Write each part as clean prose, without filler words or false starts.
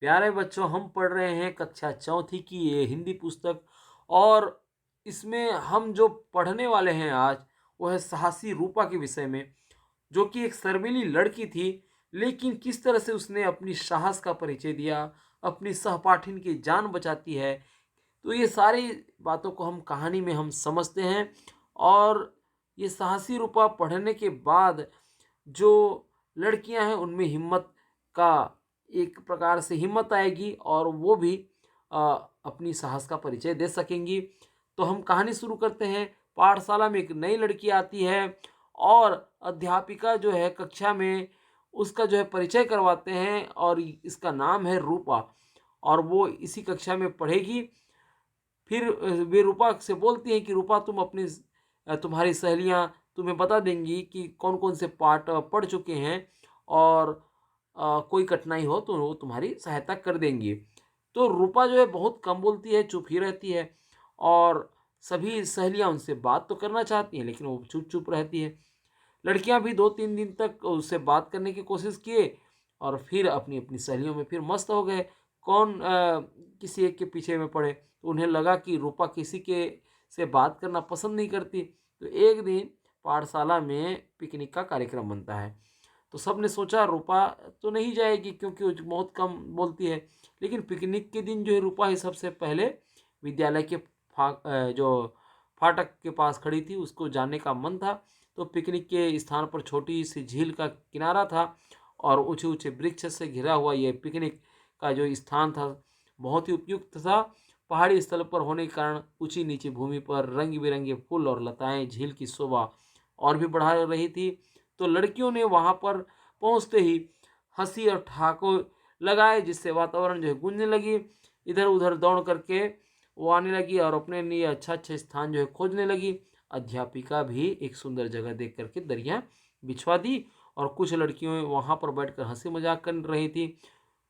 प्यारे बच्चों, हम पढ़ रहे हैं कक्षा चौथी की ये हिंदी पुस्तक। और इसमें हम जो पढ़ने वाले हैं आज, वो है साहसी रूपा के विषय में, जो कि एक शर्मीली लड़की थी, लेकिन किस तरह से उसने अपनी साहस का परिचय दिया, अपनी सहपाठिन की जान बचाती है। तो ये सारी बातों को हम कहानी में हम समझते हैं। और ये साहसी रूपा पढ़ने के बाद जो लड़कियां हैं उनमें हिम्मत का एक प्रकार से हिम्मत आएगी और वो भी अ, अपनी साहस का परिचय दे सकेंगी। तो हम कहानी शुरू करते हैं। पाठशाला में एक नई लड़की आती है और अध्यापिका जो है कक्षा में उसका जो है परिचय करवाते हैं, और इसका नाम है रूपा, और वो इसी कक्षा में पढ़ेगी। फिर वे रूपा से बोलती हैं कि रूपा, तुम अपनी तुम्हारी सहेलियां तुम्हें बता देंगी कि कौन कौन से पाठ पढ़ चुके हैं, और कोई कठिनाई हो तो वो तुम्हारी सहायता कर देंगी। तो रूपा जो है बहुत कम बोलती है, चुप ही रहती है। और सभी सहेलियां उनसे बात तो करना चाहती हैं, लेकिन वो चुप चुप रहती है। लड़कियां भी 2-3 दिन तक उससे बात करने की कोशिश किए, और फिर अपनी अपनी सहेलियों में फिर मस्त हो गए। कौन किसी एक के पीछे में पड़े। तो उन्हें लगा कि रूपा किसी के से बात करना पसंद नहीं करती। तो एक दिन पाठशाला में पिकनिक का कार्यक्रम बनता है। तो सब ने सोचा रूपा तो नहीं जाएगी, क्योंकि वो बहुत कम बोलती है। लेकिन पिकनिक के दिन जो है रूपा ही सबसे पहले विद्यालय के जो फाटक के पास खड़ी थी, उसको जाने का मन था। तो पिकनिक के स्थान पर छोटी सी झील का किनारा था, और ऊंचे ऊंचे वृक्ष से घिरा हुआ यह पिकनिक का जो स्थान था बहुत ही उपयुक्त था। पहाड़ी स्थल पर होने के कारण ऊंची नीची भूमि पर रंग बिरंगे फूल और लताएं झील की शोभा और भी बढ़ा रही थी। तो लड़कियों ने वहां पर पहुंचते ही हंसी और ठहाके लगाए, जिससे वातावरण जो है गूंजने लगी। इधर उधर दौड़ करके वो आने लगी और अपने लिए अच्छा अच्छा स्थान जो है खोजने लगी। अध्यापिका भी एक सुंदर जगह देख करके दरियां बिछवा दी, और कुछ लड़कियों वहां पर बैठकर हंसी मजाक कर रही थी।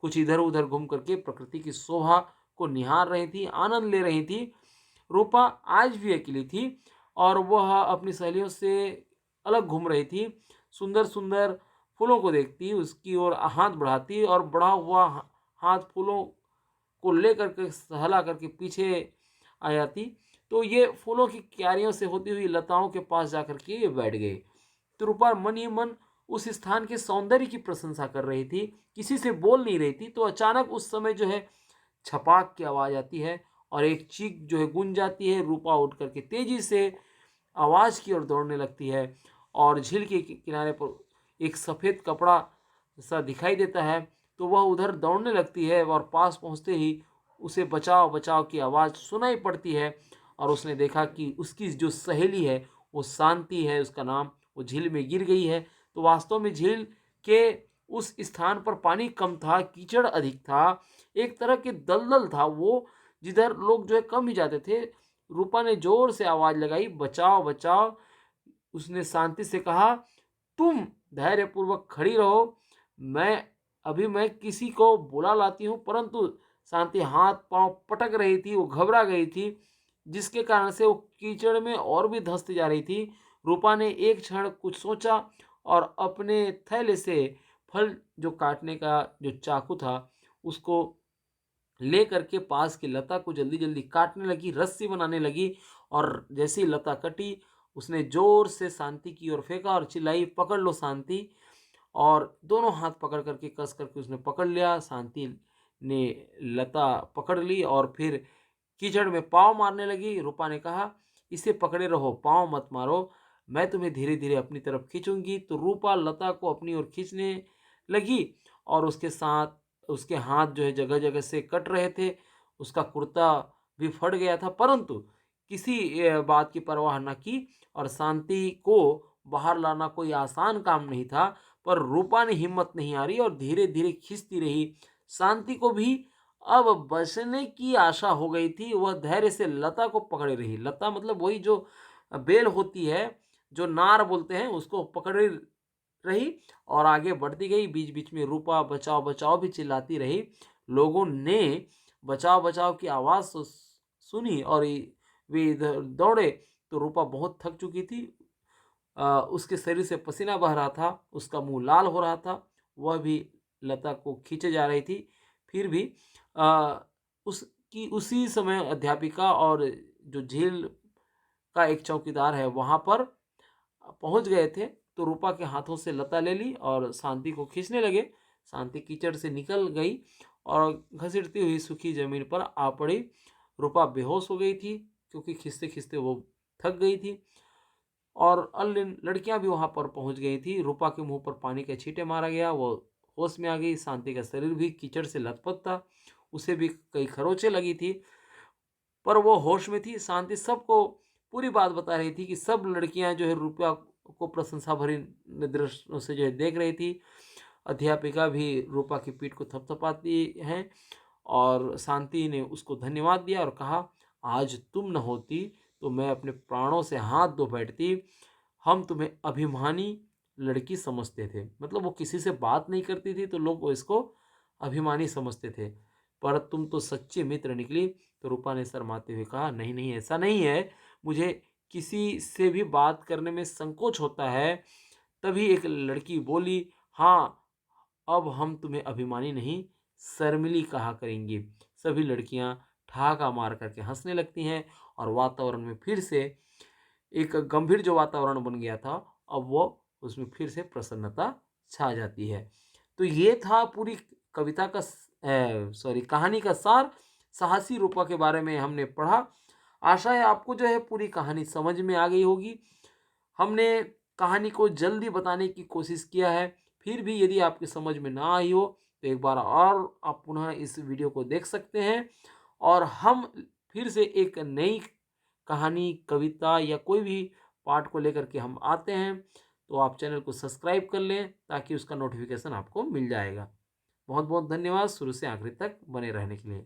कुछ इधर उधर घूम करके प्रकृति की शोभा को निहार रही थी, आनंद ले रही थी। रूपा आज भी अकेली थी, और वह अपनी सहेलियों से अलग घूम रही थी। सुंदर सुंदर फूलों को देखती, उसकी ओर हाथ बढ़ाती, और बढ़ा हुआ हाथ फूलों को लेकर के सहला करके पीछे आ जाती। तो ये फूलों की क्यारियों से होती हुई लताओं के पास जाकर के ये बैठ गई। तो रूपा मन ही मन उस स्थान के सौंदर्य की प्रशंसा कर रही थी, किसी से बोल नहीं रही थी। तो अचानक उस समय जो है छपाक की आवाज आती है, और एक चीख जो है गूंज जाती है। रूपा उठ करके तेजी से आवाज की ओर दौड़ने लगती है, और झील के किनारे पर एक सफेद कपड़ा सा दिखाई देता है। तो वह उधर दौड़ने लगती है, और पास पहुंचते ही उसे बचाओ बचाओ की आवाज सुनाई पड़ती है। और उसने देखा कि उसकी जो सहेली है वो शांति है उसका नाम, वो झील में गिर गई है। तो वास्तव में झील के उस स्थान पर पानी कम था, कीचड़ अधिक था, एक तरह के दलदल था वो, जिधर लोग जो है कम ही जाते थे। रूपा ने जोर से आवाज लगाई, बचाओ बचाओ। उसने शांति से कहा, तुम धैर्यपूर्वक खड़ी रहो, मैं किसी को बुला लाती हूँ। परंतु शांति हाथ पांव पटक रही थी, वो घबरा गई थी, जिसके कारण से वो कीचड़ में और भी धंसती जा रही थी। रूपा ने एक क्षण कुछ सोचा, और अपने थैले से फल जो काटने का जो चाकू था उसको ले करके पास की लता को जल्दी जल्दी काटने लगी, रस्सी बनाने लगी। और जैसे ही लता कटी, उसने जोर से शांति की ओर फेंका और चिल्लाई, पकड़ लो शांति। और दोनों हाथ पकड़ करके कस करके उसने पकड़ लिया। शांति ने लता पकड़ ली, और फिर कीचड़ में पाँव मारने लगी। रूपा ने कहा, इसे पकड़े रहो, पाँव मत मारो, मैं तुम्हें धीरे धीरे अपनी तरफ खींचूंगी। तो रूपा लता को अपनी ओर खींचने लगी, और उसके साथ उसके हाथ जो है जगह जगह से कट रहे थे, उसका कुर्ता भी फट गया था। परंतु किसी बात की परवाह न की। और शांति को बाहर लाना कोई आसान काम नहीं था, पर रूपा ने हिम्मत नहीं हारी और धीरे धीरे खींचती रही। शांति को भी अब बचने की आशा हो गई थी, वह धैर्य से लता को पकड़े रही। लता मतलब वही जो बेल होती है, जो नार बोलते हैं, उसको पकड़े रही और आगे बढ़ती गई। बीच बीच में रूपा बचाओ बचाओ भी चिल्लाती रही। लोगों ने बचाओ बचाओ की आवाज सुनी, और वे इधर दौड़े। तो रूपा बहुत थक चुकी थी, उसके शरीर से पसीना बह रहा था, उसका मुंह लाल हो रहा था। वह भी लता को खींचे जा रही थी। फिर भी अ, उसकी उसी समय अध्यापिका और जो जेल का एक चौकीदार है वहाँ पर पहुँच गए थे। तो रूपा के हाथों से लता ले ली और शांति को खींचने लगे। शांति कीचड़ से निकल गई और घसीटती हुई सूखी ज़मीन पर आ पड़ी। रूपा बेहोश हो गई थी क्योंकि खींचते-खींचते वो थक गई थी। और अन्य लड़कियां भी वहां पर पहुंच गई थी। रूपा के मुंह पर पानी के छींटे मारा गया, वो होश में आ गई। शांति का शरीर भी कीचड़ से लथपथ था, उसे भी कई खरोंचें लगी थी, पर वो होश में थी। शांति सबको पूरी बात बता रही थी कि सब लड़कियां जो है रूपा को प्रशंसा भरी दृष्टियों से जो है देख रही थी। अध्यापिका भी रूपा की पीठ को थपथपाती हैं और शांति ने उसको धन्यवाद दिया और कहा, आज तुम न होती तो मैं अपने प्राणों से हाथ धो बैठती। हम तुम्हें अभिमानी लड़की समझते थे। मतलब वो किसी से बात नहीं करती थी तो लोग वो इसको अभिमानी समझते थे, पर तुम तो सच्चे मित्र निकली। तो रूपा ने शर्माते हुए कहा, नहीं नहीं, ऐसा नहीं है, मुझे किसी से भी बात करने में संकोच होता है। तभी एक लड़की बोली, हाँ, अब हम तुम्हें अभिमानी नहीं, शर्मिली कहा करेंगी। सभी लड़कियां ठहाका मार करके हंसने लगती हैं और वातावरण में फिर से एक गंभीर जो वातावरण बन गया था, अब वो उसमें फिर से प्रसन्नता छा जाती है। तो ये था पूरी कविता का सॉरी, कहानी का सार। साहसी रूपा के बारे में हमने पढ़ा। आशा है आपको जो है पूरी कहानी समझ में आ गई होगी। हमने कहानी को जल्दी बताने की कोशिश किया है, फिर भी यदि आपकी समझ में ना आई हो तो एक बार और आप पुनः इस वीडियो को देख सकते हैं और हम फिर से एक नई कहानी, कविता या कोई भी पाठ को लेकर के हम आते हैं। तो आप चैनल को सब्सक्राइब कर लें ताकि उसका नोटिफिकेशन आपको मिल जाएगा। बहुत बहुत धन्यवाद शुरू से आखिर तक बने रहने के लिए।